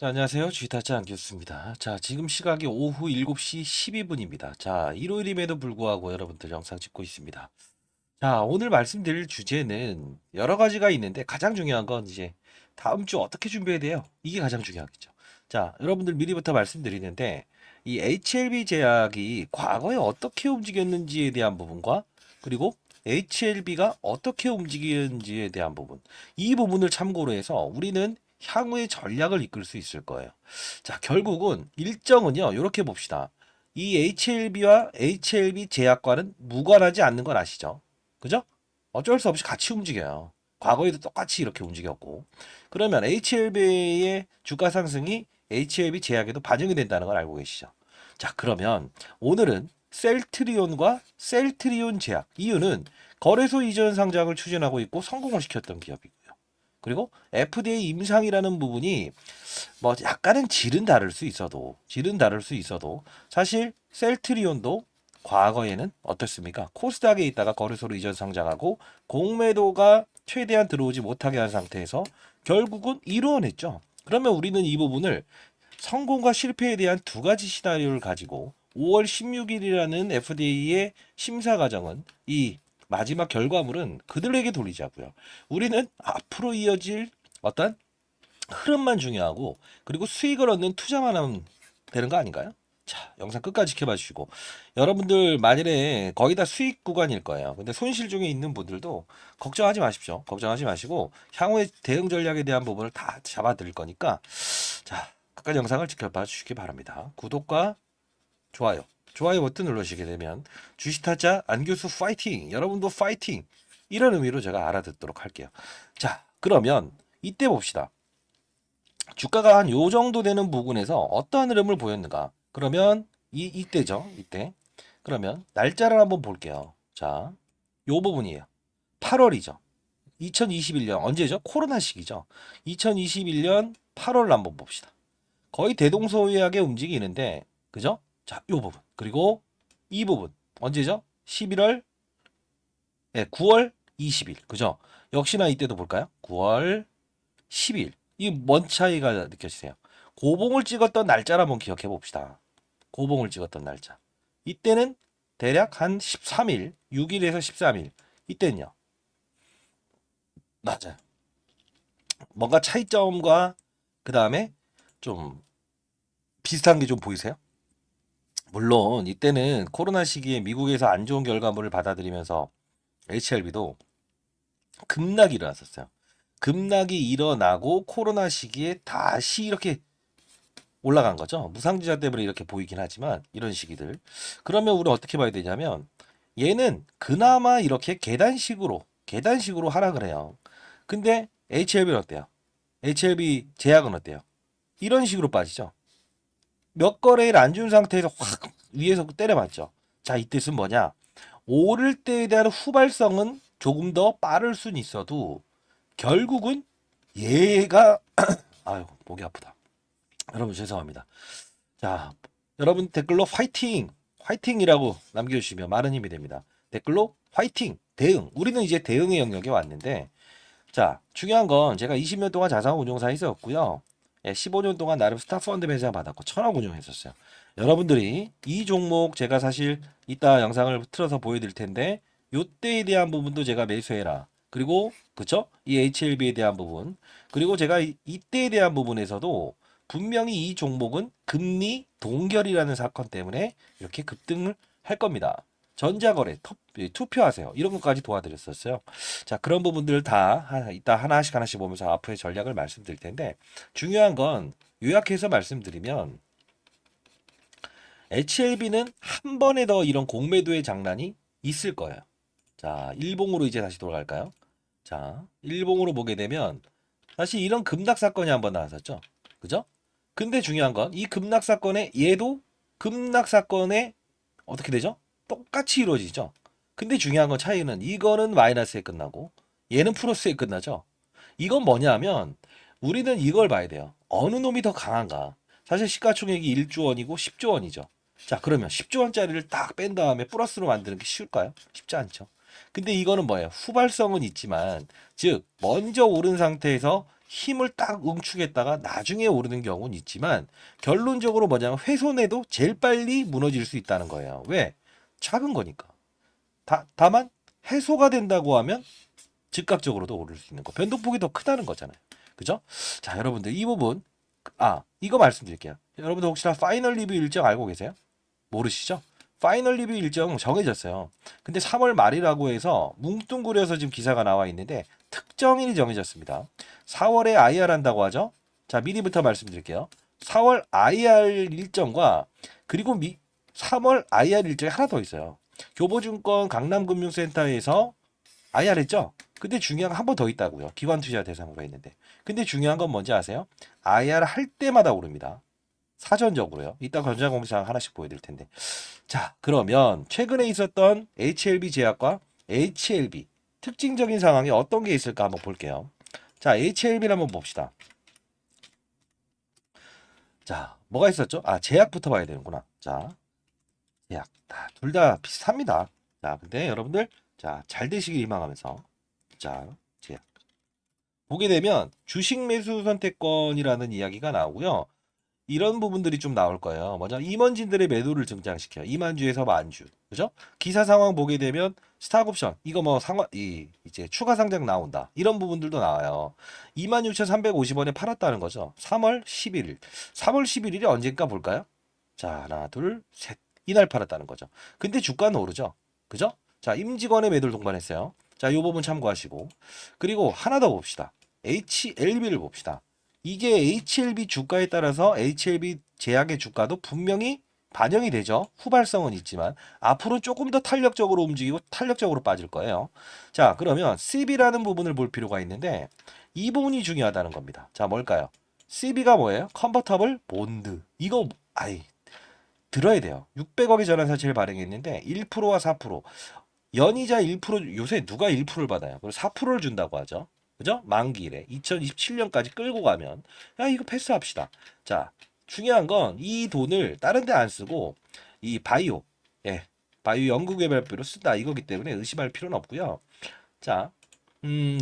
자, 안녕하세요. 주식타짜 안기수입니다. 자, 지금 시각이 오후 7시 12분입니다. 자, 일요일임에도 불구하고 여러분들 영상 찍고 있습니다. 자, 오늘 말씀드릴 주제는 여러 가지가 있는데 가장 중요한 건 이제 다음 주 어떻게 준비해야 돼요? 이게 가장 중요하겠죠. 자, 여러분들 미리부터 말씀드리는데 이 HLB 제약이 과거에 어떻게 움직였는지에 대한 부분과 그리고 HLB가 어떻게 움직이는지에 대한 부분, 이 부분을 참고로 해서 우리는 향후의 전략을 이끌 수 있을 거예요. 자, 결국은 일정은요, 이렇게 봅시다. 이 HLB와 HLB 제약과는 무관하지 않는 건 아시죠? 그죠? 어쩔 수 없이 같이 움직여요. 과거에도 똑같이 이렇게 움직였고. 그러면 HLB의 주가 상승이 HLB 제약에도 반영이 된다는 걸 알고 계시죠? 자, 그러면 오늘은 셀트리온과 셀트리온 제약. 이유는 거래소 이전 상장을 추진하고 있고 성공을 시켰던 기업이고요. 그리고 FDA 임상이라는 부분이 뭐 약간은 질은 다를 수 있어도 사실 셀트리온도 과거에는 어떻습니까? 코스닥에 있다가 거래소로 이전 상장하고 공매도가 최대한 들어오지 못하게 한 상태에서 결국은 이루어냈죠. 그러면 우리는 이 부분을 성공과 실패에 대한 두 가지 시나리오를 가지고 5월 16일이라는 FDA의 심사 과정은 이 마지막 결과물은 그들에게 돌리자고요. 우리는 앞으로 이어질 어떤 흐름만 중요하고 그리고 수익을 얻는 투자만 하면 되는 거 아닌가요? 자, 영상 끝까지 지켜봐 주시고 여러분들 만일에 거의 다 수익 구간일 거예요. 근데 손실 중에 있는 분들도 걱정하지 마십시오. 걱정하지 마시고 향후의 대응 전략에 대한 부분을 다 잡아 드릴 거니까 자, 끝까지 영상을 지켜봐 주시기 바랍니다. 구독과 좋아요 버튼 눌러주시게 되면 주식타짜 안교수 파이팅! 여러분도 파이팅! 이런 의미로 제가 알아듣도록 할게요. 자, 그러면 이때 봅시다. 주가가 한 요 정도 되는 부분에서 어떠한 흐름을 보였는가? 그러면 이때죠. 이때. 그러면 날짜를 한번 볼게요. 자, 요 부분이에요. 8월이죠. 2021년 언제죠? 코로나 시기죠. 2021년 8월 한번 봅시다. 거의 대동소이하게 움직이는데 그죠? 자, 요 부분. 그리고 이 부분. 언제죠? 11월 9월 20일. 그죠? 역시나 이때도 볼까요? 9월 10일. 이 뭔 차이가 느껴지세요? 고봉을 찍었던 날짜를 한번 기억해 봅시다. 고봉을 찍었던 날짜. 이때는 대략 한 13일, 6일에서 13일. 이때는요. 맞아요. 뭔가 차이점과 그 다음에 좀 비슷한 게 좀 보이세요? 물론 이때는 코로나 시기에 미국에서 안 좋은 결과물을 받아들이면서 HLB도 급락이 일어났었어요. 급락이 일어나고 코로나 시기에 다시 이렇게 올라간 거죠. 무상지자 때문에 이렇게 보이긴 하지만 이런 시기들. 그러면 우리 어떻게 봐야 되냐면 얘는 그나마 이렇게 계단식으로 하락을 해요. 근데 HLB는 어때요? HLB 제약은 어때요? 이런 식으로 빠지죠. 몇 거래일 안 준 상태에서 확 위에서 때려맞죠. 자, 이 뜻은 뭐냐? 오를 때에 대한 후발성은 조금 더 빠를 수는 있어도 결국은 얘가 아유 목이 아프다. 여러분 죄송합니다. 자, 여러분 댓글로 화이팅! 화이팅이라고 남겨주시면 많은 힘이 됩니다. 댓글로 화이팅! 대응! 우리는 이제 대응의 영역에 왔는데, 자, 중요한 건 제가 20년 동안 자산 운용사에 있었고요. 15년 동안 나름 스타펀드 매장 받았고, 천억 운용했었어요. 여러분들이 이 종목 제가 사실 이따 영상을 틀어서 보여드릴 텐데, 요때에 대한 부분도 제가 매수해라. 그리고, 그쵸? 이 HLB에 대한 부분. 그리고 제가 이때에 대한 부분에서도 분명히 이 종목은 금리 동결이라는 사건 때문에 이렇게 급등을 할 겁니다. 전자거래, 투표하세요. 이런 것까지 도와드렸었어요. 자, 그런 부분들 다 이따 하나씩 보면서 앞으로의 전략을 말씀드릴 텐데 중요한 건 요약해서 말씀드리면 HLB는 한 번에 더 이런 공매도의 장난이 있을 거예요. 자, 일봉으로 이제 다시 돌아갈까요? 자, 일봉으로 보게 되면 사실 이런 급락 사건이 한번 나왔었죠. 그죠? 근데 중요한 건 이 급락 사건에 얘도 급락 사건에 어떻게 되죠? 똑같이 이루어지죠. 근데 중요한 건 차이는 이거는 마이너스에 끝나고 얘는 플러스에 끝나죠. 이건 뭐냐면 우리는 이걸 봐야 돼요. 어느 놈이 더 강한가? 사실 시가총액이 1조 원이고 10조 원이죠. 자, 그러면 10조 원짜리를 딱 뺀 다음에 플러스로 만드는 게 쉬울까요? 쉽지 않죠. 근데 이거는 뭐예요? 후발성은 있지만 즉 먼저 오른 상태에서 힘을 딱 응축했다가 나중에 오르는 경우는 있지만 결론적으로 뭐냐면 훼손해도 제일 빨리 무너질 수 있다는 거예요. 왜? 작은 거니까. 다만 해소가 된다고 하면 즉각적으로도 오를 수 있는 거. 변동폭이 더 크다는 거잖아요. 그죠? 자, 여러분들 이 부분 이거 말씀드릴게요. 여러분들 혹시나 파이널 리뷰 일정 알고 계세요? 모르시죠? 파이널 리뷰 일정 정해졌어요. 근데 3월 말이라고 해서 뭉뚱그려서 지금 기사가 나와 있는데 특정일이 정해졌습니다. 4월에 IR 한다고 하죠. 자, 미리부터 말씀드릴게요. 4월 IR 일정과 그리고 3월 IR 일정이 하나 더 있어요. 교보증권 강남금융센터에서 IR 했죠? 근데 중요한 건 한 번 더 있다고요. 기관 투자 대상으로 했는데. 근데 중요한 건 뭔지 아세요? IR 할 때마다 오릅니다. 사전적으로요. 이따 건설공사 하나씩 보여드릴 텐데. 자, 그러면 최근에 있었던 HLB 제약과 HLB 특징적인 상황이 어떤 게 있을까 한번 볼게요. 자, HLB를 한번 봅시다. 자, 뭐가 있었죠? 제약부터 봐야 되는구나. 자, 제약. 둘 다 비슷합니다. 자, 근데 여러분들, 자, 잘 되시길 희망하면서. 자, 제약. 보게 되면 주식 매수 선택권이라는 이야기가 나오고요. 이런 부분들이 좀 나올 거예요. 먼저 임원진들의 매도를 등장시켜요. 2만주에서 만주. 그죠? 기사 상황 보게 되면 스탁옵션 이거 뭐 이제 추가 상장 나온다. 이런 부분들도 나와요. 26,350원에 팔았다는 거죠. 3월 11일. 3월 11일이 언젠가 볼까요? 자, 하나, 둘, 셋. 이날 팔았다는 거죠. 근데 주가는 오르죠. 그죠? 자, 임직원의 매도를 동반했어요. 자, 이 부분 참고하시고. 그리고 하나 더 봅시다. HLB를 봅시다. 이게 HLB 주가에 따라서 HLB 제약의 주가도 분명히 반영이 되죠. 후발성은 있지만 앞으로 조금 더 탄력적으로 움직이고 탄력적으로 빠질 거예요. 자, 그러면 CB라는 부분을 볼 필요가 있는데 이 부분이 중요하다는 겁니다. 자, 뭘까요? CB가 뭐예요? 컨버터블 본드. 이거 들어야 돼요. 600억의 전환사채를 발행했는데 1%와 4%. 연이자 1% 요새 누가 1%를 받아요? 그리고 4%를 준다고 하죠. 그죠? 만기일에 2027년까지 끌고 가면 이거 패스합시다. 자, 중요한 건 이 돈을 다른 데 안 쓰고 이 바이오 바이오 연구개발비로 쓴다 이거기 때문에 의심할 필요는 없고요. 자,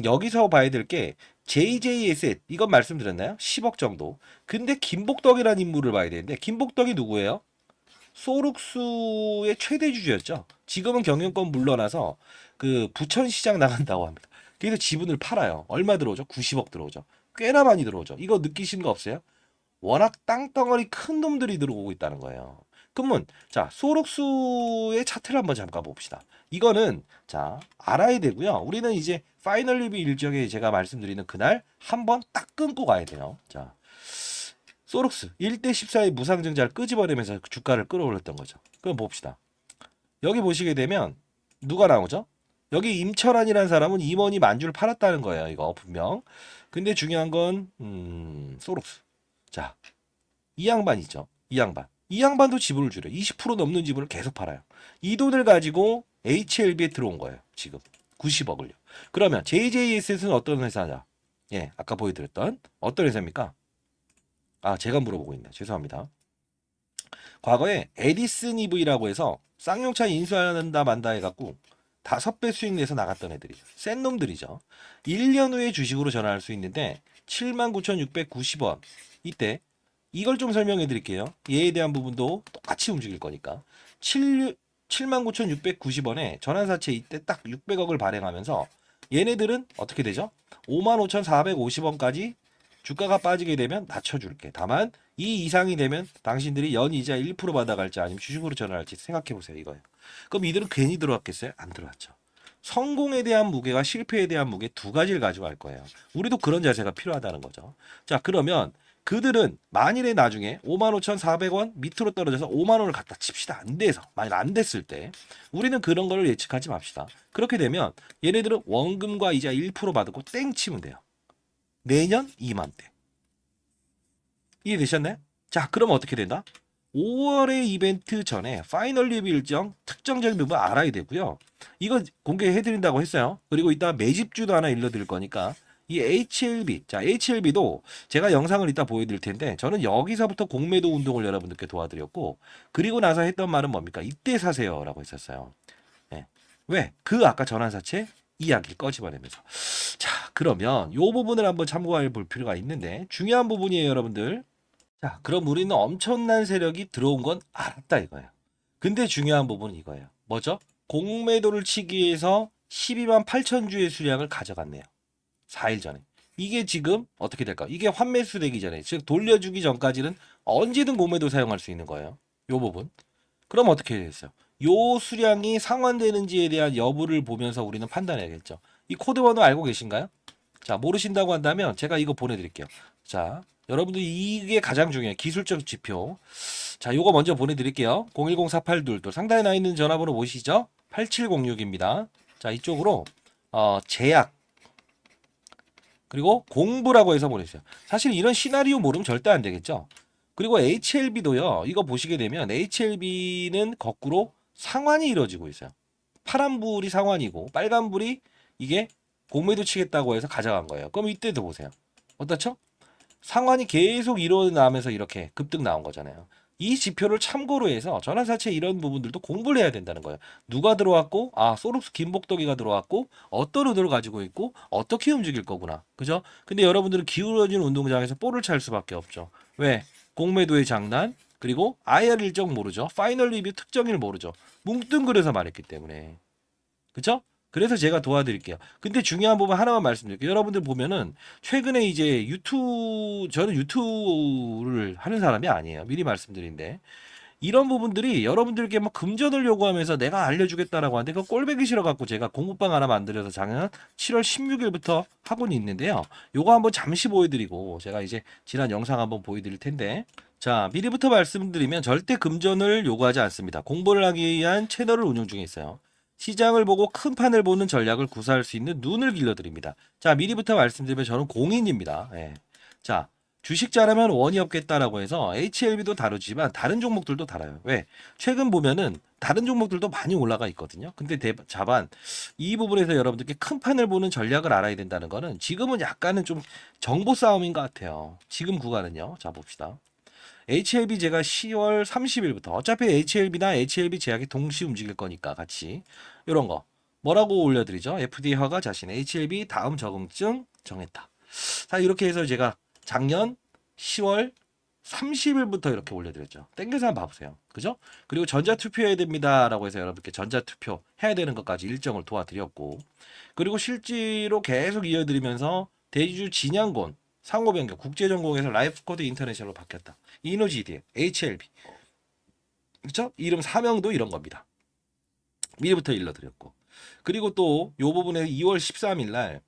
여기서 봐야 될 게 JJ에셋 이건 말씀드렸나요? 10억 정도. 근데 김복덕이라는 인물을 봐야 되는데 김복덕이 누구예요? 소룩수의 최대 주주였죠. 지금은 경영권 물러나서 그 부천시장 나간다고 합니다. 그래서 지분을 팔아요. 얼마 들어오죠? 90억 들어오죠. 꽤나 많이 들어오죠. 이거 느끼신 거 없어요? 워낙 땅덩어리 큰 놈들이 들어오고 있다는 거예요. 그러면 자, 소록수의 차트를 한번 잠깐 봅시다. 이거는 자, 알아야 되고요. 우리는 이제 파이널 리뷰 일정에 제가 말씀드리는 그날 한번 딱 끊고 가야 돼요. 자, 소록스 1대 14의 무상증자를 끄집어내면서 주가를 끌어올렸던 거죠. 그럼 봅시다. 여기 보시게 되면 누가 나오죠? 여기 임철환이라는 사람은 임원이 만주를 팔았다는 거예요. 이거 분명. 근데 중요한 건 소록스. 자, 이 양반 있죠. 이 양반. 이 양반도 지분을 줄여. 20% 넘는 지분을 계속 팔아요. 이 돈을 가지고 HLB에 들어온 거예요. 지금 90억을요. 그러면 JJS는 어떤 회사냐? 예, 아까 보여드렸던 어떤 회사입니까? 제가 물어보고 있네. 죄송합니다. 과거에 에디슨 EV라고 해서 쌍용차 인수한다 만다 해갖고 5배 수익 내서 나갔던 애들이죠. 센 놈들이죠. 1년 후에 주식으로 전환할 수 있는데 79,690원. 이때 이걸 좀 설명해 드릴게요. 얘에 대한 부분도 똑같이 움직일 거니까. 79,690원에 전환사채 이때 딱 600억을 발행하면서 얘네들은 어떻게 되죠? 55,450원까지 주가가 빠지게 되면 낮춰줄게. 다만 이 이상이 되면 당신들이 연이자 1% 받아갈지 아니면 주식으로 전환할지 생각해 보세요. 이거예요. 그럼 이들은 괜히 들어왔겠어요? 안 들어왔죠. 성공에 대한 무게와 실패에 대한 무게 두 가지를 가지고 갈 거예요. 우리도 그런 자세가 필요하다는 거죠. 자, 그러면 그들은 만일에 나중에 55,400원 밑으로 떨어져서 5만 원을 갖다 칩시다. 안 돼서. 만일 안 됐을 때 우리는 그런 거를 예측하지 맙시다. 그렇게 되면 얘네들은 원금과 이자 1% 받고 땡 치면 돼요. 내년 2만대. 이해되셨나요? 자, 그럼 어떻게 된다? 5월의 이벤트 전에 파이널 리뷰 일정 특정적인 부분 알아야 되고요. 이거 공개해드린다고 했어요. 그리고 이따 매집주도 하나 일러드릴 거니까 이 HLB, 자 HLB도 제가 영상을 이따 보여드릴 텐데 저는 여기서부터 공매도 운동을 여러분들께 도와드렸고 그리고 나서 했던 말은 뭡니까? 이때 사세요라고 했었어요. 네. 왜? 아까 전환사채 이야기를 꺼집어내면서. 자, 그러면 요 부분을 한번 참고해 볼 필요가 있는데 중요한 부분이에요, 여러분들. 자, 그럼 우리는 엄청난 세력이 들어온 건 알았다 이거예요. 근데 중요한 부분은 이거예요. 뭐죠? 공매도를 치기 위해서 12만 8천 주의 수량을 가져갔네요. 4일 전에. 이게 지금 어떻게 될까? 이게 환매수 되기 전에, 즉 돌려주기 전까지는 언제든 공매도 사용할 수 있는 거예요. 요 부분. 그럼 어떻게 됐어요? 요 수량이 상환되는지에 대한 여부를 보면서 우리는 판단해야겠죠. 이 코드 번호 알고 계신가요? 자, 모르신다고 한다면 제가 이거 보내드릴게요. 자, 여러분들 이게 가장 중요해요. 기술적 지표. 자, 요거 먼저 보내드릴게요. 010-4822 상단에 나 있는 전화번호 보시죠? 8706입니다. 자, 이쪽으로 제약 그리고 공부라고 해서 보내주세요. 사실 이런 시나리오 모르면 절대 안 되겠죠. 그리고 HLB도요. 이거 보시게 되면 HLB는 거꾸로 상환이 이루어지고 있어요. 파란불이 상환이고 빨간불이 이게 공매도 치겠다고 해서 가져간 거예요. 그럼 이때도 보세요. 어떻죠? 상환이 계속 일어나면서 이렇게 급등 나온 거잖아요. 이 지표를 참고로 해서 전환사채 이런 부분들도 공부를 해야 된다는 거예요. 누가 들어왔고, 소록스 김복덕이가 들어왔고, 어떤 의도를 가지고 있고, 어떻게 움직일 거구나. 그죠? 근데 여러분들은 기울어진 운동장에서 볼을 찰 수밖에 없죠. 왜? 공매도의 장난, 그리고 IR 일정 모르죠. 파이널 리뷰 특정일 모르죠. 뭉뚱그려서 말했기 때문에. 그죠? 그래서 제가 도와드릴게요. 근데 중요한 부분 하나만 말씀드릴게요. 여러분들 보면은 최근에 이제 저는 유튜브를 하는 사람이 아니에요. 미리 말씀드린데. 이런 부분들이 여러분들께 뭐 금전을 요구하면서 내가 알려주겠다라고 하는데 그 꼴배기 싫어갖고 제가 공부방 하나 만들어서 작년 7월 16일부터 하고 있는데요. 요거 한번 잠시 보여드리고 제가 이제 지난 영상 한번 보여드릴 텐데 자 미리부터 말씀드리면 절대 금전을 요구하지 않습니다. 공부를 하기 위한 채널을 운영 중에 있어요. 시장을 보고 큰 판을 보는 전략을 구사할 수 있는 눈을 길러드립니다. 자 미리부터 말씀드리면 저는 공인입니다. 예. 자 주식 잘하면 원이 없겠다라고 해서 HLB도 다루지만 다른 종목들도 다뤄요. 왜? 최근 보면은 다른 종목들도 많이 올라가 있거든요. 근데 자반 이 부분에서 여러분들께 큰 판을 보는 전략을 알아야 된다는 거는 지금은 약간은 좀 정보 싸움인 것 같아요. 지금 구간은요. 자 봅시다. HLB 제가 10월 30일부터 어차피 HLB나 HLB 제약이 동시 움직일 거니까 같이 이런 거 뭐라고 올려드리죠? FDA 허가 자신 HLB 다음 적응증 정했다. 자 이렇게 해서 제가 작년 10월 30일부터 이렇게 올려드렸죠. 땡겨서 한번 봐보세요. 그죠? 그리고 전자투표해야 됩니다라고 해서 여러분께 전자투표 해야 되는 것까지 일정을 도와드렸고 그리고 실제로 계속 이어드리면서 대주 진양곤 상호변경 국제전공에서 라이프코드 인터내셔널로 바뀌었다. 이노지디 HLB 그렇죠? 이름 사명도 이런 겁니다. 미리부터 일러드렸고 그리고 또 이 부분에 2월 13일 날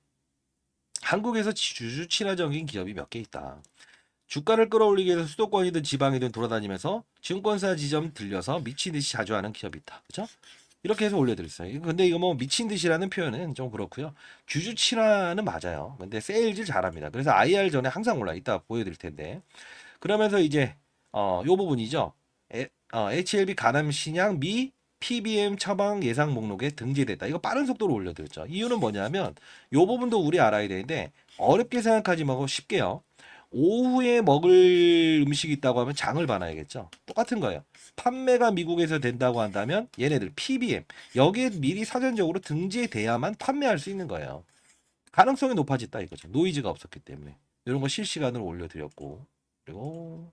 한국에서 주주 친화적인 기업이 몇 개 있다. 주가를 끌어올리기 위해서 수도권이든 지방이든 돌아다니면서 증권사 지점 들려서 미친 듯이 자주 하는 기업이 있다. 그죠? 이렇게 해서 올려드렸어요. 근데 이거 뭐 미친 듯이라는 표현은 좀 그렇고요. 주주 친화는 맞아요. 근데 세일즈 잘합니다. 그래서 IR 전에 항상 올라 이따 보여드릴 텐데. 그러면서 이제 요 부분이죠. HLB 가남 신양 미 PBM 처방 예상 목록에 등재됐다. 이거 빠른 속도로 올려드렸죠. 이유는 뭐냐면 요 부분도 우리 알아야 되는데 어렵게 생각하지 말고 쉽게요. 오후에 먹을 음식이 있다고 하면 장을 봐놔야겠죠. 똑같은 거예요. 판매가 미국에서 된다고 한다면 얘네들 PBM 여기에 미리 사전적으로 등재돼야만 판매할 수 있는 거예요. 가능성이 높아졌다 이거죠. 노이즈가 없었기 때문에 이런 거 실시간으로 올려드렸고 그리고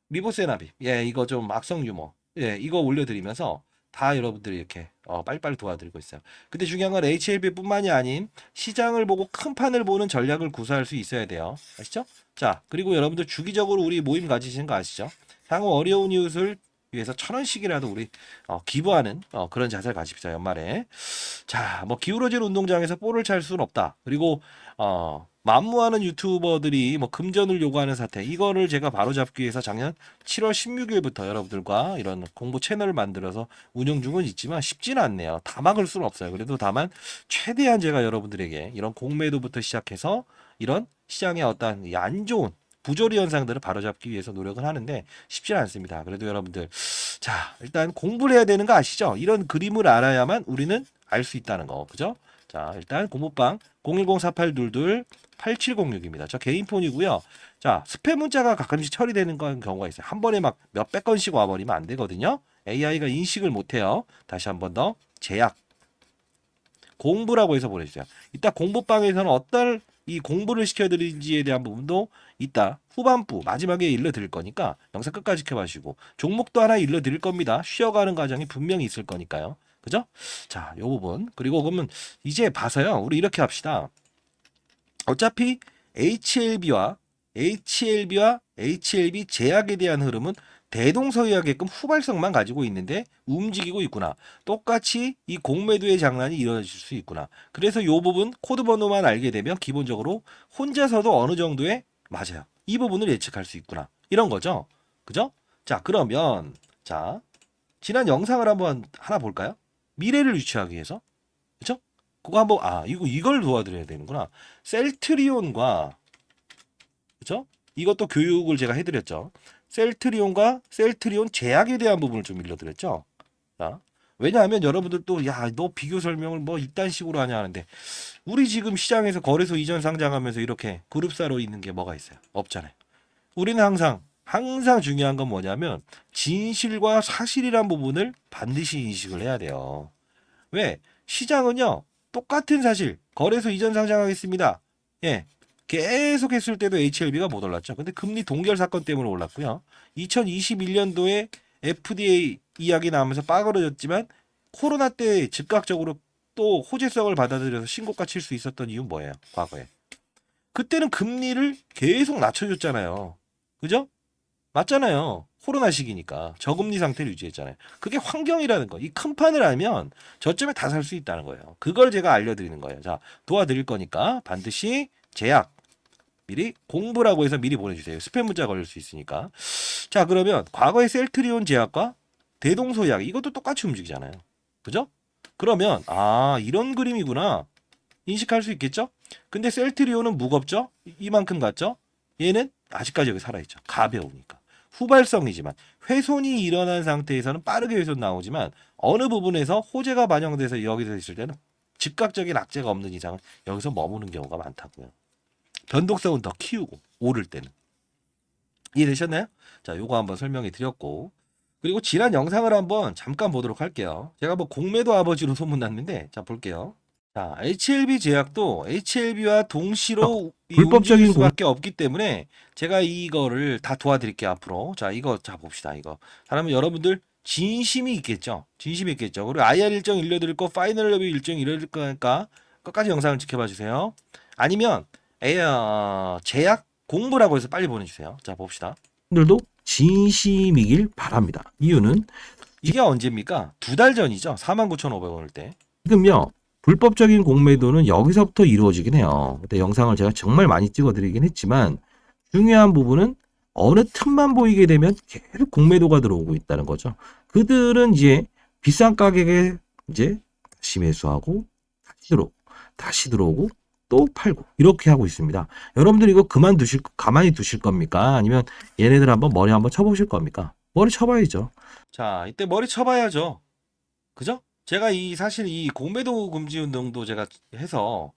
리보세나비 이거 좀 악성 유머 이거 올려드리면서 다 여러분들이 이렇게 빨리빨리 도와드리고 있어요. 근데 중요한 건 HLB뿐만이 아닌 시장을 보고 큰 판을 보는 전략을 구사할 수 있어야 돼요. 아시죠? 자 그리고 여러분들 주기적으로 우리 모임 가지시는 거 아시죠? 향후 어려운 이웃을 위해서 1,000원씩이라도 우리 기부하는 그런 자세를 가집시다 연말에. 자 뭐 기울어진 운동장에서 볼을 찰 수는 없다. 그리고 만무하는 유튜버들이 뭐 금전을 요구하는 사태 이거를 제가 바로잡기 위해서 작년 7월 16일부터 여러분들과 이런 공부 채널을 만들어서 운영 중은 있지만 쉽지는 않네요. 다 막을 수는 없어요. 그래도 다만 최대한 제가 여러분들에게 이런 공매도부터 시작해서 이런 시장의 어떤 안 좋은 부조리 현상들을 바로잡기 위해서 노력을 하는데 쉽지는 않습니다. 그래도 여러분들 자 일단 공부를 해야 되는 거 아시죠? 이런 그림을 알아야만 우리는 알 수 있다는 거 그죠? 자 일단 공부방 010-4822-8706입니다. 저 개인 폰이고요. 자 스팸 문자가 가끔씩 처리되는 경우가 있어요. 한 번에 막 몇백 건씩 와버리면 안 되거든요. AI가 인식을 못해요. 다시 한 번 더 제약 공부라고 해서 보내주세요. 이따 공부방에서는 어떤 이 공부를 시켜드린지에 대한 부분도 이따 후반부 마지막에 일러드릴 거니까 영상 끝까지 지켜봐주시고 종목도 하나 일러드릴 겁니다. 쉬어가는 과정이 분명히 있을 거니까요. 그죠? 자, 요 부분. 그리고 그러면 이제 봐서요. 우리 이렇게 합시다. 어차피 HLB와 HLB 제약에 대한 흐름은 대동소이하게끔 후발성만 가지고 있는데 움직이고 있구나. 똑같이 이 공매도의 장난이 이루어질 수 있구나. 그래서 이 부분 코드 번호만 알게 되면 기본적으로 혼자서도 어느 정도의 맞아요. 이 부분을 예측할 수 있구나. 이런 거죠. 그죠? 자, 그러면 자, 지난 영상을 한번 하나 볼까요? 미래를 유추하기 위해서. 그죠? 그거 한번 이걸 도와드려야 되는구나. 셀트리온과 그죠? 이것도 교육을 제가 해드렸죠. 셀트리온과 셀트리온 제약에 대한 부분을 좀 일러드렸죠. 자, 왜냐하면 여러분들 또 야, 너 비교 설명을 뭐 이딴 식으로 하냐 하는데 우리 지금 시장에서 거래소 이전 상장하면서 이렇게 그룹사로 있는 게 뭐가 있어요? 없잖아요. 우리는 항상 중요한 건 뭐냐면 진실과 사실이란 부분을 반드시 인식을 해야 돼요. 왜? 시장은요. 똑같은 사실. 거래소 이전 상장하겠습니다. 예. 계속 했을 때도 HLB가 못 올랐죠. 근데 금리 동결 사건 때문에 올랐고요. 2021년도에 FDA 이야기 나오면서 빠그러졌지만 코로나 때 즉각적으로 또 호재성을 받아들여서 신고가 칠 수 있었던 이유는 뭐예요? 과거에. 그때는 금리를 계속 낮춰줬잖아요. 그죠? 맞잖아요. 코로나 시기니까 저금리 상태를 유지했잖아요. 그게 환경이라는 거. 이 큰 판을 알면 저점에 다 살 수 있다는 거예요. 그걸 제가 알려드리는 거예요. 자, 도와드릴 거니까 반드시 제약 미리 공부라고 해서 미리 보내주세요. 스팸 문자 걸릴 수 있으니까. 자, 그러면 과거의 셀트리온 제약과 대동소이약 이것도 똑같이 움직이잖아요. 그죠? 그러면 이런 그림이구나. 인식할 수 있겠죠? 근데 셀트리온은 무겁죠? 이만큼 같죠? 얘는 아직까지 여기 살아있죠. 가벼우니까. 후발성이지만 훼손이 일어난 상태에서는 빠르게 훼손 나오지만 어느 부분에서 호재가 반영돼서 여기서 있을 때는 즉각적인 악재가 없는 이상은 여기서 머무는 경우가 많다고요. 변동성은 더 키우고 오를 때는. 이해되셨나요? 자, 요거 한번 설명해 드렸고 그리고 지난 영상을 한번 잠깐 보도록 할게요. 제가 뭐 공매도 아버지로 소문났는데 자 볼게요. 자, HLB 제약도 HLB와 동시로 불법적인 수밖에 없기 때문에 제가 이거를 다 도와드릴게요 앞으로. 자, 이거 자 봅시다 이거. 그러면 여러분들 진심이 있겠죠. 진심이 있겠죠. 그리고 IR 일정 일러드릴 거, 파이널 레뷰 일정 일러드릴 거니까 끝까지 영상을 지켜봐 주세요. 아니면 제약 공부라고 해서 빨리 보내주세요. 자, 봅시다. 들도 진심이길 바랍니다. 이유는 이게 언제입니까? 2달 전이죠. 49,500원일 때. 지금요. 불법적인 공매도는 여기서부터 이루어지긴 해요. 그때 영상을 제가 정말 많이 찍어드리긴 했지만 중요한 부분은 어느 틈만 보이게 되면 계속 공매도가 들어오고 있다는 거죠. 그들은 이제 비싼 가격에 이제 다시 매수하고 다시 들어오고 또 팔고 이렇게 하고 있습니다. 여러분들 이거 가만히 두실 겁니까? 아니면 얘네들 한번 머리 한번 쳐보실 겁니까? 머리 쳐봐야죠. 자, 이때 머리 쳐봐야죠. 그죠? 제가 사실 이 공매도 금지 운동도 제가 해서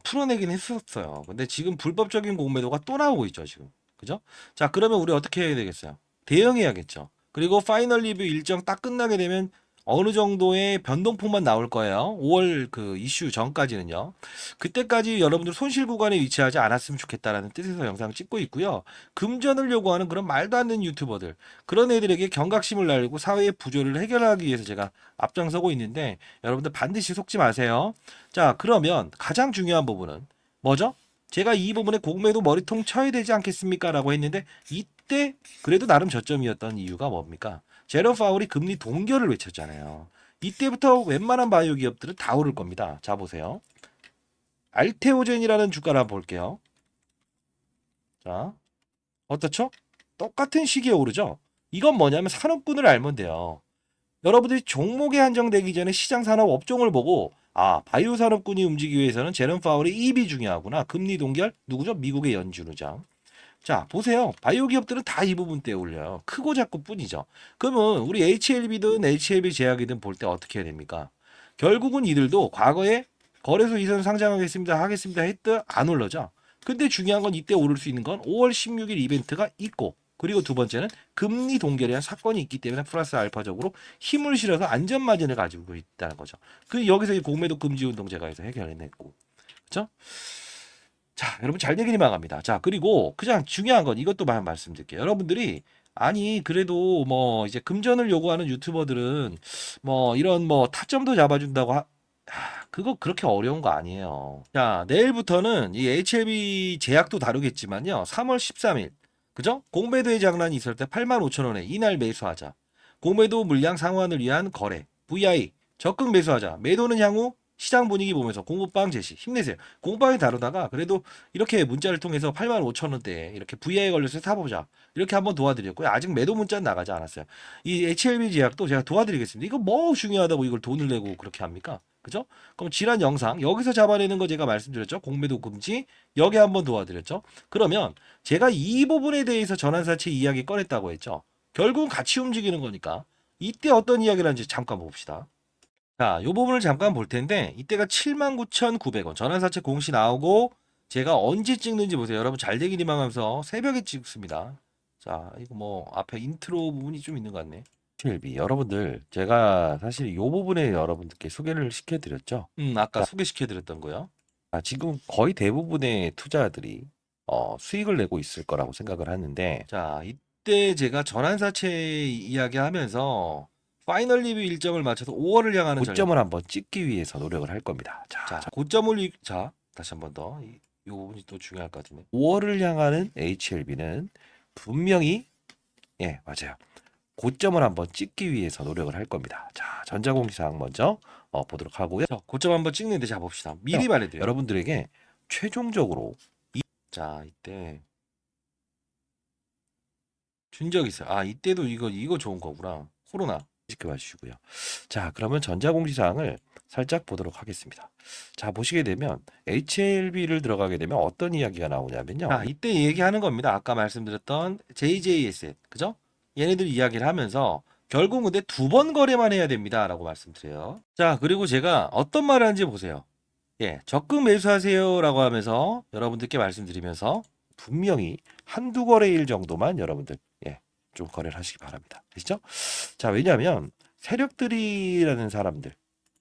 풀어내긴 했었어요. 근데 지금 불법적인 공매도가 또 나오고 있죠, 지금. 그죠? 자, 그러면 우리 어떻게 해야 되겠어요? 대응해야겠죠. 그리고 파이널 리뷰 일정 딱 끝나게 되면 어느 정도의 변동폭만 나올 거예요. 5월 그 이슈 전까지는요. 그때까지 여러분들 손실 구간에 위치하지 않았으면 좋겠다라는 뜻에서 영상을 찍고 있고요. 금전을 요구하는 그런 말도 안 되는 유튜버들, 그런 애들에게 경각심을 날리고 사회의 부조리를 해결하기 위해서 제가 앞장서고 있는데 여러분들 반드시 속지 마세요. 자, 그러면 가장 중요한 부분은 뭐죠? 제가 이 부분에 공매도 머리통 쳐야 되지 않겠습니까? 라고 했는데 이때 그래도 나름 저점이었던 이유가 뭡니까? 제롬 파월이 금리 동결을 외쳤잖아요. 이때부터 웬만한 바이오 기업들은 다 오를 겁니다. 자, 보세요. 알테오젠이라는 주가를 한번 볼게요. 자, 어떻죠? 똑같은 시기에 오르죠? 이건 뭐냐면 산업군을 알면 돼요. 여러분들이 종목에 한정되기 전에 시장 산업 업종을 보고 바이오 산업군이 움직이기 위해서는 제롬 파월의 입이 중요하구나. 금리 동결 누구죠? 미국의 연준 의장. 자, 보세요. 바이오 기업들은 다 이 부분 때 올려요. 크고 작고 뿐이죠. 그러면 우리 HLB든 HLB 제약이든 볼 때 어떻게 해야 됩니까? 결국은 이들도 과거에 거래소 이전 상장하겠습니다 하겠습니다 했듯 안 올라죠. 근데 중요한 건 이때 오를 수 있는 건 5월 16일 이벤트가 있고 그리고 두 번째는 금리 동결에 대한 사건이 있기 때문에 플러스 알파적으로 힘을 실어서 안전 마진을 가지고 있다는 거죠. 그 여기서 이 공매도 금지 운동 제가 해서 해결해냈고, 그렇죠? 자, 여러분 잘 되길 희망합니다. 자, 그리고 가장 중요한 건 이것도 말씀드릴게요. 여러분들이 아니 그래도 뭐 이제 금전을 요구하는 유튜버들은 뭐 이런 뭐 타점도 잡아준다고 그거 그렇게 어려운 거 아니에요. 자, 내일부터는 이 HLB 제약도 다루겠지만요. 3월 13일 그죠? 공매도의 장난이 있을 때 85,000원에 이날 매수하자. 공매도 물량 상환을 위한 거래. VI 적극 매수하자. 매도는 향후 시장 분위기 보면서 공부방 제시 힘내세요. 공부방에 다루다가 그래도 이렇게 문자를 통해서 85,000원대에 이렇게 VI에 걸려서 사보자. 이렇게 한번 도와드렸고요. 아직 매도 문자는 나가지 않았어요. 이 HLB 제약도 제가 도와드리겠습니다. 이거 뭐 중요하다고 이걸 돈을 내고 그렇게 합니까? 그죠? 그럼 지난 영상 여기서 잡아내는 거 제가 말씀드렸죠. 공매도 금지 여기 한번 도와드렸죠. 그러면 제가 이 부분에 대해서 전환사채 이야기 꺼냈다고 했죠. 결국은 같이 움직이는 거니까 이때 어떤 이야기를 하는지 잠깐 봅시다. 자, 이 부분을 잠깐 볼 텐데 이때가 79,900원 전환사채 공시 나오고 제가 언제 찍는지 보세요. 여러분 잘 되길 희망하면서 새벽에 찍습니다. 자, 이거 뭐 앞에 인트로 부분이 좀 있는 것 같네. HLB 여러분들 제가 사실 이 부분에 여러분들께 소개를 시켜드렸죠. 아까 소개시켜드렸던 거요. 지금 거의 대부분의 투자들이 수익을 내고 있을 거라고 생각을 하는데 자 이때 제가 전환사채 이야기하면서 파이널 리뷰 일정을 맞춰서 5월을 향하는 고점을 한번 찍기 위해서 노력을 할 겁니다. 자 고점을 다시 한번 더 이 부분이 또 중요할 것 같은데 5월을 향하는 HLB는 분명히 맞아요. 고점을 한번 찍기 위해서 노력을 할 겁니다. 자, 전자공시사항 먼저 보도록 하고요. 고점 한번 찍는데 자 봅시다. 미리 말해드려요. 여러분들에게 최종적으로 자 이때 준 적 있어요. 이때도 이거 좋은 거구나. 코로나 지켜봐 주시고요. 자, 그러면 전자공시사항을 살짝 보도록 하겠습니다. 자, 보시게 되면 HLB를 들어가게 되면 어떤 이야기가 나오냐면요. 이때 얘기하는 겁니다. 아까 말씀드렸던 JJSN, 그죠? 얘네들 이야기를 하면서 결국 근데 2번 거래만 해야 됩니다라고 말씀드려요. 자, 그리고 제가 어떤 말을 하는지 보세요. 적극 매수하세요라고 하면서 여러분들께 말씀드리면서 분명히 한두 거래일 정도만 여러분들 좀 거래를 하시기 바랍니다. 아시죠? 자, 왜냐하면 세력들이라는 사람들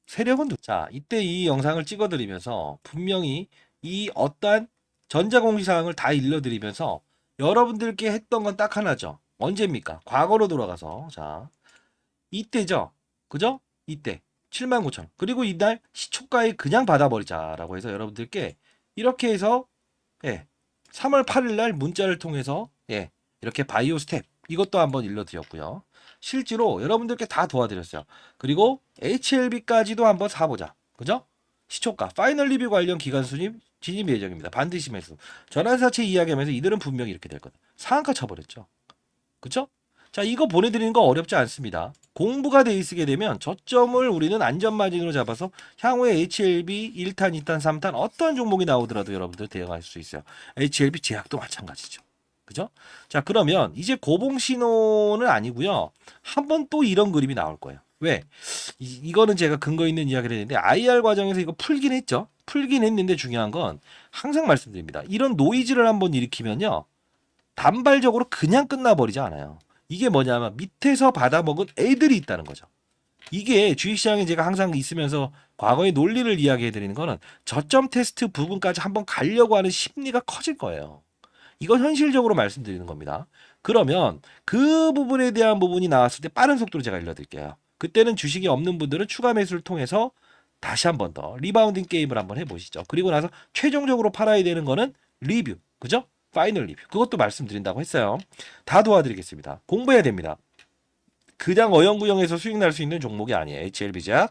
세력은 자, 이때 이 영상을 찍어드리면서 분명히 이 어떠한 전자공시사항을 다 일러드리면서 여러분들께 했던 건 딱 하나죠. 언제입니까? 과거로 돌아가서 자 이때죠. 그죠? 이때 79,000원. 그리고 이날 시초가에 그냥 받아버리자라고 해서 여러분들께 이렇게 해서 3월 8일 날 문자를 통해서 이렇게 바이오 스텝 이것도 한번 일러드렸고요. 실제로 여러분들께 다 도와드렸어요. 그리고 HLB까지도 한번 사보자. 그죠? 시초가, 파이널 리뷰 관련 기간 진입 예정입니다. 반드시 매수. 전환사채 이야기하면서 이들은 분명히 이렇게 될 거다. 상한가 쳐버렸죠. 그쵸? 자, 이거 보내드리는 거 어렵지 않습니다. 공부가 돼 있게 되면 저점을 우리는 안전마진으로 잡아서 향후에 HLB 1탄, 2탄, 3탄 어떠한 종목이 나오더라도 여러분들 대응할 수 있어요. HLB 제약도 마찬가지죠. 그죠? 자, 그러면 이제 고봉 신호는 아니고요. 한번 또 이런 그림이 나올 거예요. 왜? 이거는 제가 근거 있는 이야기를 했는데 IR 과정에서 이거 풀긴 했죠. 풀긴 했는데 중요한 건 항상 말씀드립니다. 이런 노이즈를 한번 일으키면요. 단발적으로 그냥 끝나버리지 않아요. 이게 뭐냐면 밑에서 받아먹은 애들이 있다는 거죠. 이게 주식시장에 제가 항상 있으면서 과거의 논리를 이야기해 드리는 거는 저점 테스트 부분까지 한번 가려고 하는 심리가 커질 거예요. 이건 현실적으로 말씀드리는 겁니다. 그러면 그 부분에 대한 부분이 나왔을 때 빠른 속도로 제가 일러드릴게요. 그때는 주식이 없는 분들은 추가 매수를 통해서 다시 한번 더 리바운딩 게임을 한번 해보시죠. 그리고 나서 최종적으로 팔아야 되는 거는 리뷰. 그죠? 파이널 리뷰. 그것도 말씀드린다고 했어요. 다 도와드리겠습니다. 공부해야 됩니다. 그냥 어영부영해서 수익 날 수 있는 종목이 아니에요. HLB자,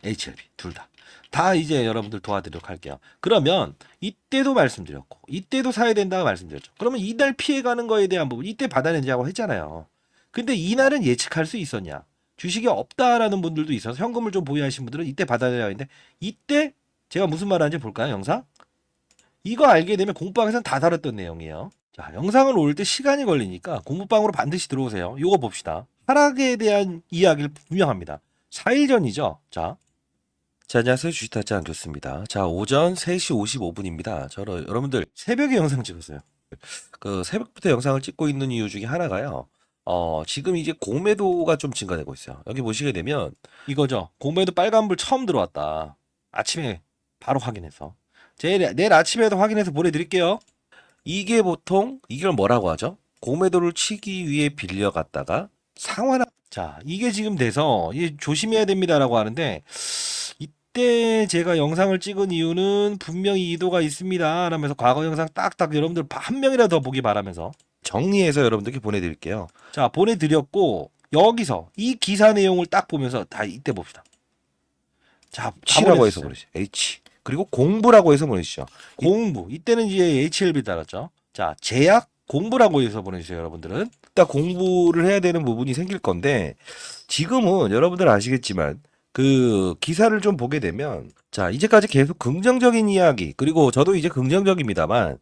HLB 둘 다. 다 이제 여러분들 도와드리도록 할게요. 그러면 이때도 말씀드렸고 이때도 사야 된다고 말씀드렸죠. 그러면 이날 피해가는 거에 대한 부분 이때 받아내자고 했잖아요. 근데 이날은 예측할 수 있었냐? 주식이 없다라는 분들도 있어서 현금을 좀 보유하신 분들은 이때 받아내야 하는데 이때 제가 무슨 말 하는지 볼까요? 영상? 이거 알게 되면 공부방에서는 다 다뤘던 내용이에요. 자, 영상을 올 때 시간이 걸리니까 공부방으로 반드시 들어오세요. 이거 봅시다. 하락에 대한 이야기를 분명합니다. 4일 전이죠. 자, 안녕하세요. 주식타짜 안좋습니다. 자, 오전 3시 55분입니다. 여러분들 새벽에 영상 찍었어요. 그 새벽부터 영상을 찍고 있는 이유 중에 하나가요. 지금 이제 공매도가 좀 증가되고 있어요. 여기 보시게 되면 이거죠. 공매도 빨간불 처음 들어왔다. 아침에 바로 확인해서. 내일 아침에도 확인해서 보내드릴게요. 이게 보통 이걸 뭐라고 하죠? 공매도를 치기 위해 빌려갔다가 상환. 자, 이게 지금 돼서 이게 조심해야 됩니다라고 하는데 이때 제가 영상을 찍은 이유는 분명히 이도가 있습니다. 라면서 과거 영상 딱딱 여러분들 한 명이라도 더 보기 바라면서 정리해서 여러분들께 보내드릴게요. 자, 보내드렸고 여기서 이 기사 내용을 딱 보면서 다 이때 봅시다. 자, H라고 해서 보내주죠. H. 그리고 공부라고 해서 보내주시죠. 공부. 이때는 이제 HLB 달았죠. 자, 제약 공부라고 해서 보내주세요, 여러분들은. 일단 공부를 해야 되는 부분이 생길 건데, 지금은 여러분들 아시겠지만, 그 기사를 좀 보게 되면, 자, 이제까지 계속 긍정적인 이야기, 그리고 저도 이제 긍정적입니다만,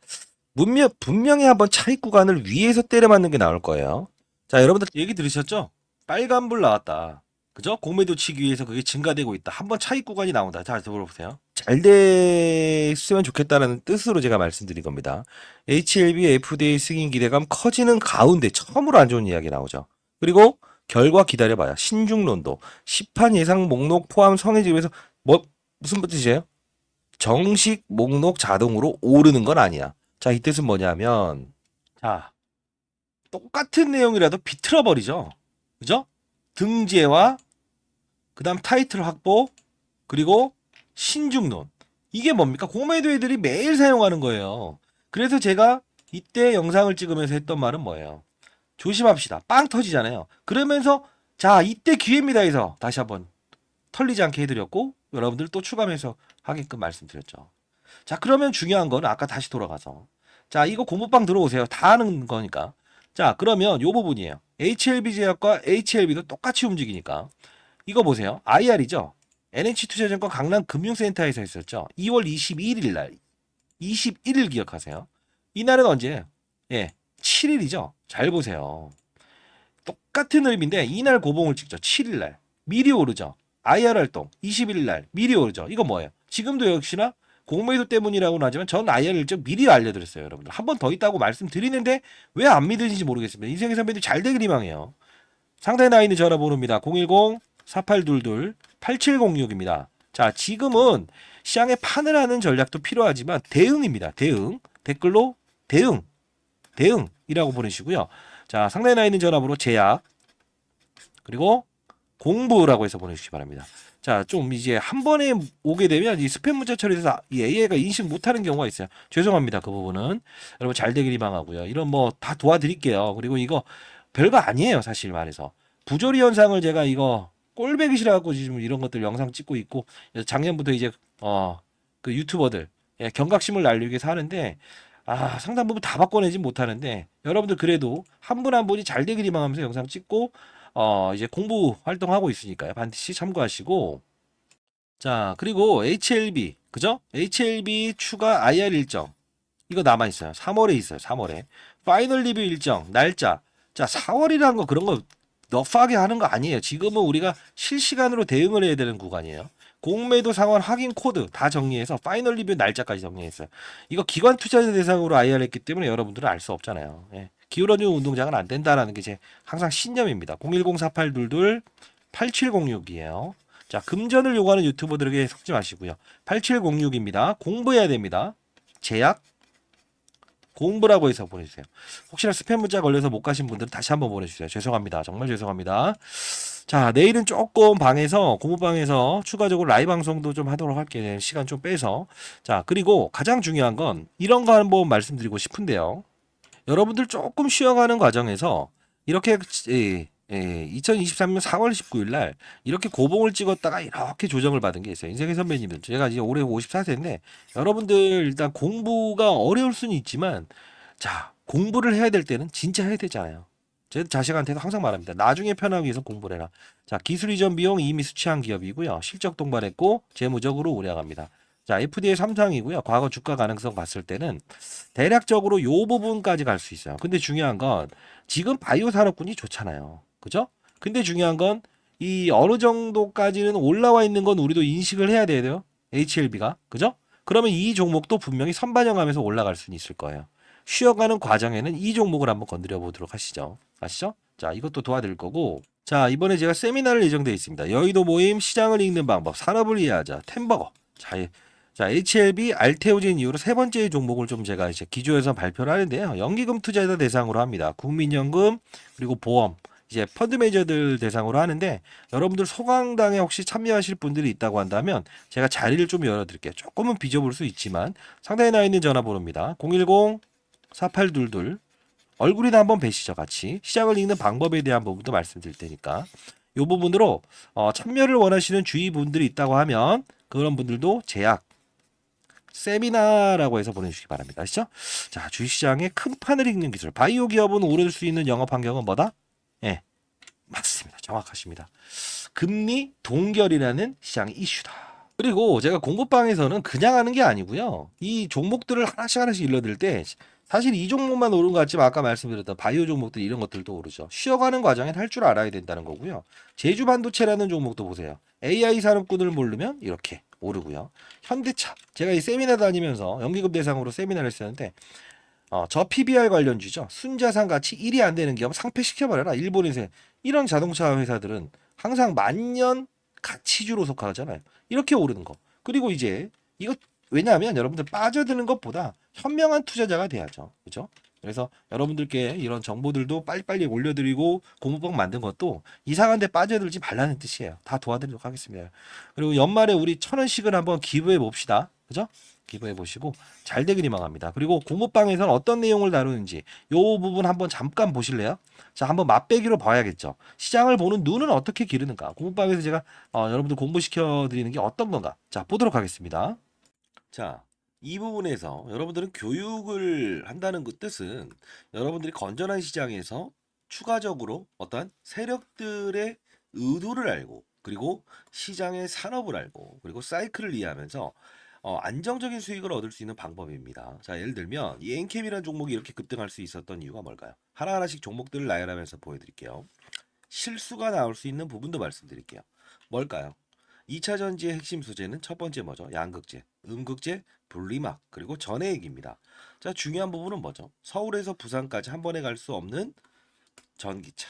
분명히 한번 차익 구간을 위에서 때려 맞는 게 나올 거예요. 자, 여러분들 얘기 들으셨죠? 빨간불 나왔다. 그죠? 공매도 치기 위해서 그게 증가되고 있다. 한번 차익 구간이 나온다. 자, 들어보세요. 잘 됐으면 좋겠다는 뜻으로 제가 말씀드린 겁니다. HLB FDA 승인 기대감 커지는 가운데 처음으로 안 좋은 이야기 나오죠. 그리고 결과 기다려봐요. 신중론도 시판 예상 목록 포함 성해지면서 무슨 뜻이에요? 정식 목록 자동으로 오르는 건 아니야. 자, 이 뜻은 뭐냐면, 자, 똑같은 내용이라도 비틀어 버리죠. 그죠? 등재와 그다음 타이틀 확보, 그리고 신중론. 이게 뭡니까? 공매도 애들이 매일 사용하는 거예요. 그래서 제가 이때 영상을 찍으면서 했던 말은 뭐예요? 조심합시다. 빵 터지잖아요. 그러면서 자, 이때 기회입니다 해서 다시 한번 털리지 않게 해드렸고 여러분들 또 추가해서 하게끔 말씀드렸죠. 자, 그러면 중요한 건 아까 다시 돌아가서 자, 이거 공부방 들어오세요. 다 하는 거니까. 자, 그러면 요 부분이에요. HLB 제약과 HLB도 똑같이 움직이니까 이거 보세요. IR이죠. NH투자증권 강남금융센터에서 있었죠. 2월 21일 날. 21일 기억하세요. 이날은 언제? 예, 7일이죠. 잘 보세요. 똑같은 의미인데 이날 고봉을 찍죠. 7일 날. 미리 오르죠. IR 활동 21일 날 미리 오르죠. 이거 뭐예요? 지금도 역시나 공매도 때문이라고는 하지만 전 IR 일정 미리 알려드렸어요. 여러분들. 한 번 더 있다고 말씀드리는데 왜 안 믿으신지 모르겠습니다. 인생의 선배님 잘 되길 희망해요. 상단에 나와 있는 전화번호입니다. 010-4822-8706입니다. 자, 지금은 시장에 판을 하는 전략도 필요하지만 대응입니다. 대응. 댓글로 대응이라고 보내시고요. 자, 상단에 나와 있는 전화번호 제약 그리고 공부라고 해서 보내주시기 바랍니다. 자, 좀 이제 한 번에 오게 되면 이 스팸 문자 처리해서 이 AI가 인식 못하는 경우가 있어요. 죄송합니다. 그 부분은 여러분 잘 되길 희망하고요. 이런 뭐 다 도와드릴게요. 그리고 이거 별거 아니에요. 사실 말해서 부조리 현상을 제가 이거 꼴배기 싫어갖고 지금 이런 것들 영상 찍고 있고 작년부터 이제 그 유튜버들 경각심을 날리기 위해서 하는데 상당 부분 다 바꿔내진 못하는데 여러분들 그래도 한 분 한 분이 잘 되길 희망하면서 영상 찍고 이제 공부 활동하고 있으니까요. 반드시 참고하시고 자, 그리고 HLB 그죠? HLB 추가 IR 일정 이거 남아 있어요. 3월에 있어요. 3월에 파이널 리뷰 일정 날짜 자 4월이라는 거 그런 거 너프하게 하는 거 아니에요. 지금은 우리가 실시간으로 대응을 해야 되는 구간이에요. 공매도 상환 확인 코드 다 정리해서 파이널 리뷰 날짜까지 정리했어요. 이거 기관 투자자 대상으로 IR 했기 때문에 여러분들은 알 수 없잖아요. 예. 기울어진 운동장은 안 된다라는 게 제 항상 신념입니다. 010-4822-8706이에요. 자, 금전을 요구하는 유튜버들에게 속지 마시고요. 8706입니다. 공부해야 됩니다. 제약 공부라고 해서 보내주세요. 혹시나 스팸 문자 걸려서 못 가신 분들은 다시 한번 보내주세요. 죄송합니다. 정말 죄송합니다. 자, 내일은 조금 방에서 공부방에서 추가적으로 라이브 방송도 좀 하도록 할게요. 시간 좀 빼서. 자, 그리고 가장 중요한 건 이런 거 한번 말씀드리고 싶은데요. 여러분들 조금 쉬어가는 과정에서 이렇게 2023년 4월 19일 날 이렇게 고봉을 찍었다가 이렇게 조정을 받은 게 있어요. 인생의 선배님들. 제가 이제 올해 54세인데 여러분들 일단 공부가 어려울 수는 있지만 자, 공부를 해야 될 때는 진짜 해야 되잖아요. 제 자식한테도 항상 말합니다. 나중에 편하기 위해서 공부를 해라. 자, 기술 이전 비용 이미 수취한 기업이고요. 실적 동반했고 재무적으로 우량합니다. 자, FDA 3상이고요. 과거 주가 가능성 봤을 때는 대략적으로 요 부분까지 갈 수 있어요. 근데 중요한 건 지금 바이오 산업군이 좋잖아요. 그죠? 근데 중요한 건 이 어느 정도까지는 올라와 있는 건 우리도 인식을 해야 돼요. HLB가. 그죠? 그러면 이 종목도 분명히 선반영하면서 올라갈 수는 있을 거예요. 쉬어가는 과정에는 이 종목을 한번 건드려 보도록 하시죠. 아시죠? 자, 이것도 도와드릴 거고. 자, 이번에 제가 세미나를 예정되어 있습니다. 여의도 모임, 시장을 읽는 방법, 산업을 이해하자, 템버거. 자, HLB, 알테오진 이후로 세 번째 종목을 좀 제가 이제 기조에서 발표를 하는데요. 연기금 투자자 대상으로 합니다. 국민연금, 그리고 보험, 이제 펀드 매니저들 대상으로 하는데, 여러분들 소강당에 혹시 참여하실 분들이 있다고 한다면 제가 자리를 좀 열어드릴게요. 조금은 빚어볼 수 있지만 상단에 나와 있는 전화번호입니다. 010-4822 얼굴이나 한번 뵈시죠. 같이 시장을 읽는 방법에 대한 부분도 말씀드릴 테니까 이 부분으로 참여를 원하시는 주위 분들이 있다고 하면 그런 분들도 제약 세미나라고 해서 보내주시기 바랍니다. 아시죠? 자, 주식시장의 큰 판을 읽는 기술. 바이오 기업은 오를 수 있는 영업 환경은 뭐다? 예, 맞습니다. 정확하십니다. 금리 동결이라는 시장 이슈다. 그리고 제가 공부방에서는 그냥 하는 게 아니고요. 이 종목들을 하나씩 하나씩 일러드릴 때 사실 이 종목만 오른 것 같지만 아까 말씀드렸던 바이오 종목들 이런 것들도 오르죠. 쉬어가는 과정엔 할 줄 알아야 된다는 거고요. 제주반도체라는 종목도 보세요. AI 산업군을 모르면 이렇게 오르고요. 현대차 제가 이 세미나 다니면서 연기금 대상으로 세미나를 했었는데 저 PBR 관련주죠. 순자산 가치 1이 안 되는 기업 상폐시켜버려라. 일본에서 이런 자동차 회사들은 항상 만년 가치주로 속하잖아요. 이렇게 오르는 거. 그리고 이제 이거 왜냐하면 여러분들 빠져드는 것보다 현명한 투자자가 돼야죠. 그죠? 그래서 여러분들께 이런 정보들도 빨리빨리 올려드리고 공부방 만든 것도 이상한 데 빠져들지 말라는 뜻이에요. 다 도와드리도록 하겠습니다. 그리고 연말에 우리 1,000원씩은 한번 기부해 봅시다. 그죠? 기부해 보시고 잘 되길 희망합니다. 그리고 공부방에서는 어떤 내용을 다루는지 요 부분 한번 잠깐 보실래요? 자, 한번 맛배기로 봐야겠죠. 시장을 보는 눈은 어떻게 기르는가? 공부방에서 제가 여러분들 공부시켜 드리는 게 어떤 건가? 자, 보도록 하겠습니다. 자, 이 부분에서 여러분들은 교육을 한다는 그 뜻은 여러분들이 건전한 시장에서 추가적으로 어떤 세력들의 의도를 알고 그리고 시장의 산업을 알고 그리고 사이클을 이해하면서 안정적인 수익을 얻을 수 있는 방법입니다. 자, 예를 들면 이 엔캠이라는 종목이 이렇게 급등할 수 있었던 이유가 뭘까요? 하나하나씩 종목들을 나열하면서 보여드릴게요. 실수가 나올 수 있는 부분도 말씀드릴게요. 뭘까요? 2차 전지의 핵심 소재는 첫 번째 뭐죠? 양극재, 음극재, 분리막, 그리고 전해액입니다. 자, 중요한 부분은 뭐죠? 서울에서 부산까지 한 번에 갈 수 없는 전기차.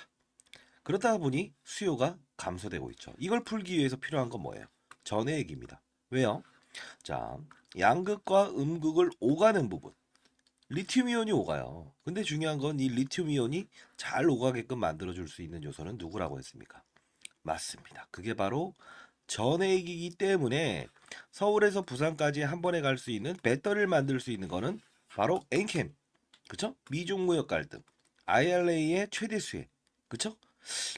그렇다 보니 수요가 감소되고 있죠. 이걸 풀기 위해서 필요한 건 뭐예요? 전해액입니다. 왜요? 자, 양극과 음극을 오가는 부분. 리튬 이온이 오가요. 근데 중요한 건 이 리튬 이온이 잘 오가게끔 만들어줄 수 있는 요소는 누구라고 했습니까? 맞습니다. 그게 바로 전해액이기 때문에 서울에서 부산까지 한 번에 갈 수 있는 배터리를 만들 수 있는 거는 바로 엔캠. 그쵸? 미중 무역 갈등. IRA의 최대 수혜. 그쵸?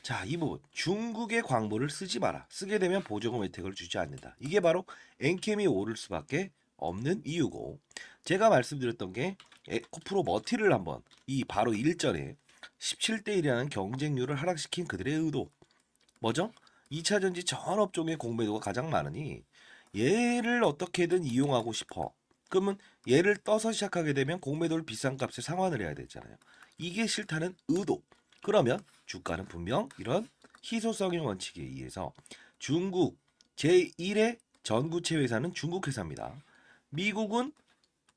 자, 이 부분. 중국의 광물을 쓰지 마라. 쓰게 되면 보조금 혜택을 주지 않는다. 이게 바로 엔캠이 오를 수밖에 없는 이유고, 제가 말씀드렸던 게 코프로 머티를 한번 이 바로 일전에 17대 1이라는 경쟁률을 하락시킨 그들의 의도. 뭐죠? 2차 전지 전 업종의 공매도가 가장 많으니 얘를 어떻게든 이용하고 싶어. 그러면 얘를 떠서 시작하게 되면 공매도를 비싼 값에 상환을 해야 되잖아요. 이게 싫다는 의도. 그러면 주가는 분명 이런 희소성의 원칙에 의해서 중국 제1의 전구체 회사는 중국 회사입니다. 미국은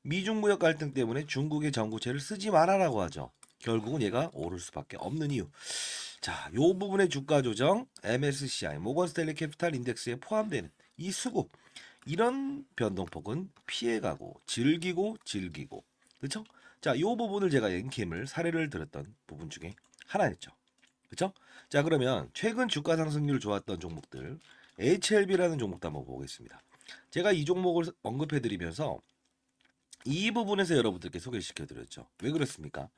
미중 무역 갈등 때문에 중국의 전구체를 쓰지 말아라고 하죠. 결국은 얘가 오를 수밖에 없는 이유. 자, 요 부분의 주가 조정 MSCI 모건 스탠리 캐피탈 인덱스에 포함되는 이 수급 이런 변동폭은 피해가고 즐기고 그렇죠? 자, 요 부분을 제가 엔캠을 사례를 들었던 부분 중에 하나였죠. 그렇죠? 자, 그러면 최근 주가 상승률 좋았던 종목들 HLB라는 종목도 한번 보겠습니다. 제가 이 종목을 언급해 드리면서 이 부분에서 여러분들께 소개시켜 드렸죠. 왜 그렇습니까?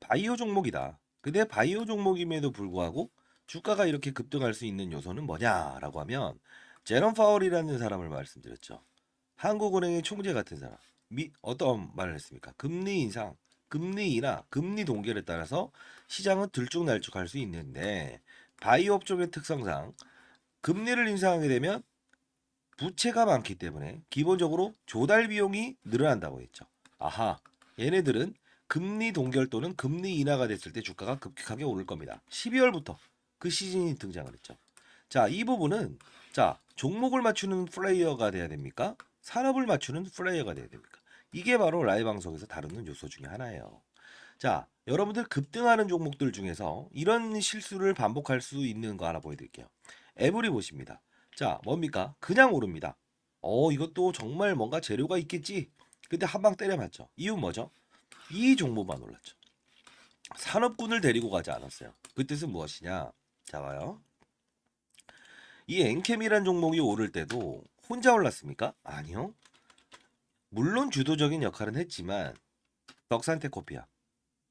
바이오 종목이다. 근데 바이오 종목임에도 불구하고 주가가 이렇게 급등할 수 있는 요소는 뭐냐라고 하면 제롬 파월이라는 사람을 말씀드렸죠. 한국은행의 총재 같은 사람. 어떤 말을 했습니까? 금리 인상, 금리 인하, 금리 동결에 따라서 시장은 들쭉날쭉할 수 있는데 바이오 업종의 특성상 금리를 인상하게 되면 부채가 많기 때문에 기본적으로 조달 비용이 늘어난다고 했죠. 아하, 얘네들은 금리 동결 또는 금리 인하가 됐을 때 주가가 급격하게 오를 겁니다. 12월부터 그 시즌이 등장을 했죠. 자, 이 부분은 자, 종목을 맞추는 플레이어가 돼야 됩니까? 산업을 맞추는 플레이어가 돼야 됩니까? 이게 바로 라이브 방송에서 다루는 요소 중에 하나예요. 자, 여러분들 급등하는 종목들 중에서 이런 실수를 반복할 수 있는 거 하나 보여드릴게요. 에브리 보십니다. 자, 뭡니까? 그냥 오릅니다. 이것도 정말 뭔가 재료가 있겠지. 근데 한 방 때려맞죠. 이유 뭐죠? 이 종목만 올랐죠. 산업군을 데리고 가지 않았어요. 그 뜻은 무엇이냐? 자, 봐요. 이 엔캠이란 종목이 오를 때도 혼자 올랐습니까? 아니요. 물론 주도적인 역할은 했지만 덕산테코피아,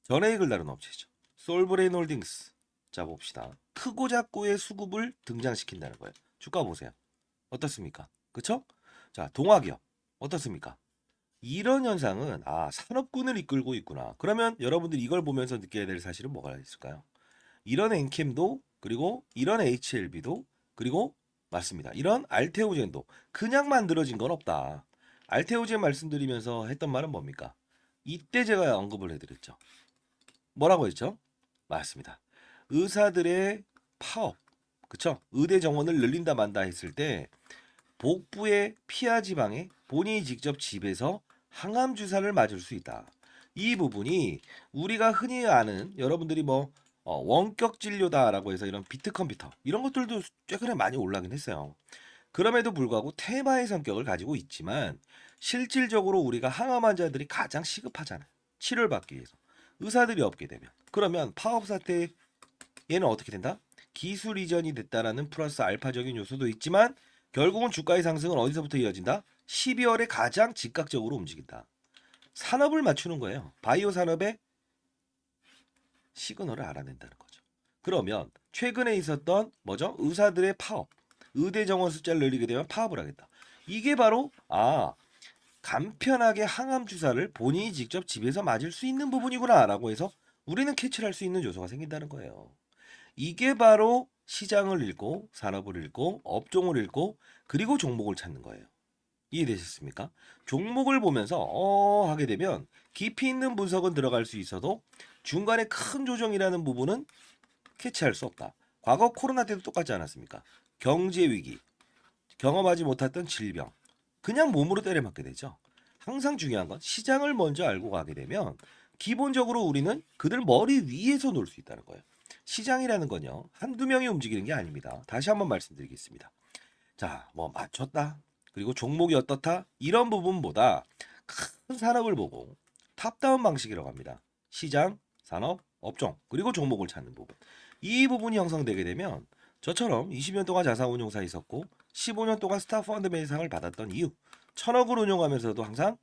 전해익을 다룬 업체죠. 솔브레인 홀딩스. 자, 봅시다. 크고 작고의 수급을 등장시킨다는 거예요. 주가 보세요. 어떻습니까? 그쵸? 자, 동화기업 어떻습니까? 이런 현상은 산업군을 이끌고 있구나. 그러면 여러분들 이걸 보면서 느껴야 될 사실은 뭐가 있을까요? 이런 엔캠도 그리고 이런 HLB도 그리고 맞습니다. 이런 알테오젠도 그냥 만들어진 건 없다. 알테오젠 말씀드리면서 했던 말은 뭡니까? 이때 제가 언급을 해드렸죠. 뭐라고 했죠? 맞습니다. 의사들의 파업, 그쵸? 의대 정원을 늘린다 만다 했을 때 복부의 피하 지방에 본인이 직접 집에서 항암 주사를 맞을 수 있다. 이 부분이 우리가 흔히 아는 여러분들이 원격 진료다라고 해서 이런 비트 컴퓨터 이런 것들도 최근에 많이 올라긴 했어요. 그럼에도 불구하고 테마의 성격을 가지고 있지만 실질적으로 우리가 항암 환자들이 가장 시급하잖아요. 치료를 받기 위해서. 의사들이 없게 되면. 그러면 파업 사태 얘는 어떻게 된다? 기술 이전이 됐다라는 플러스 알파적인 요소도 있지만 결국은 주가의 상승은 어디서부터 이어진다? 12월에 가장 즉각적으로 움직인다. 산업을 맞추는 거예요. 바이오 산업의 시그널을 알아낸다는 거죠. 그러면 최근에 있었던 뭐죠? 의사들의 파업, 의대 정원 숫자를 늘리게 되면 파업을 하겠다. 이게 바로 간편하게 항암 주사를 본인이 직접 집에서 맞을 수 있는 부분이구나라고 해서 우리는 캐치를 할 수 있는 요소가 생긴다는 거예요. 이게 바로 시장을 읽고 산업을 읽고 업종을 읽고 그리고 종목을 찾는 거예요. 이해되셨습니까? 종목을 보면서 하게 되면 깊이 있는 분석은 들어갈 수 있어도 중간에 큰 조정이라는 부분은 캐치할 수 없다. 과거 코로나 때도 똑같지 않았습니까? 경제 위기, 경험하지 못했던 질병, 그냥 몸으로 때려맞게 되죠. 항상 중요한 건 시장을 먼저 알고 가게 되면 기본적으로 우리는 그들 머리 위에서 놀 수 있다는 거예요. 시장이라는 건요, 한두 명이 움직이는 게 아닙니다. 다시 한번 말씀드리겠습니다. 자, 맞췄다. 그리고 종목이 어떻다? 이런 부분보다 큰 산업을 보고 탑다운 방식이라고 합니다. 시장, 산업, 업종, 그리고 종목을 찾는 부분. 이 부분이 형성되게 되면 저처럼 20년 동안 자산운용사 있었고 15년 동안 스타 펀드맨상을 받았던 이유, 1000억을 운용하면서도 항상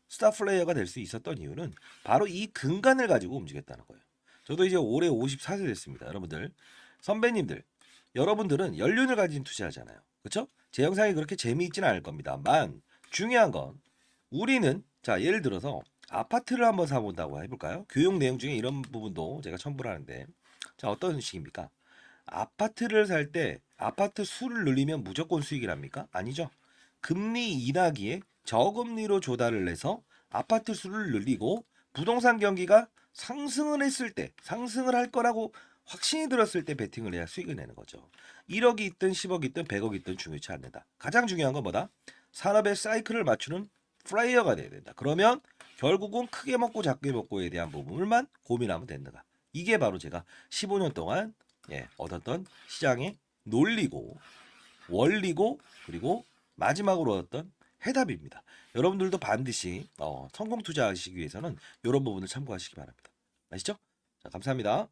스타 플레이어가 될 수 있었던 이유는 바로 이 근간을 가지고 움직였다는 거예요. 저도 이제 올해 54세 됐습니다. 여러분들, 선배님들, 여러분들은 연륜을 가진 투자하잖아요. 그렇죠? 제 영상이 그렇게 재미있지는 않을 겁니다만 중요한 건 우리는 자, 예를 들어서 아파트를 한번 사본다고 해볼까요? 교육 내용 중에 이런 부분도 제가 첨부를 하는데, 자, 어떤 식입니까? 아파트를 살 때 아파트 수를 늘리면 무조건 수익이랍니까? 아니죠. 금리 인하기에 저금리로 조달을 해서 아파트 수를 늘리고 부동산 경기가 상승을 했을 때, 상승을 할 거라고 확신이 들었을 때 베팅을 해야 수익을 내는 거죠. 1억이 있든 10억이 있든 100억이 있든 중요치 않는다. 가장 중요한 건 뭐다? 산업의 사이클을 맞추는 플레이어가 돼야 된다. 그러면 결국은 크게 먹고 작게 먹고에 대한 부분을만 고민하면 된다. 이게 바로 제가 15년 동안 얻었던 시장의 논리고 원리고 그리고 마지막으로 얻었던 해답입니다. 여러분들도 반드시 성공 투자하시기 위해서는 이런 부분을 참고하시기 바랍니다. 아시죠? 자, 감사합니다.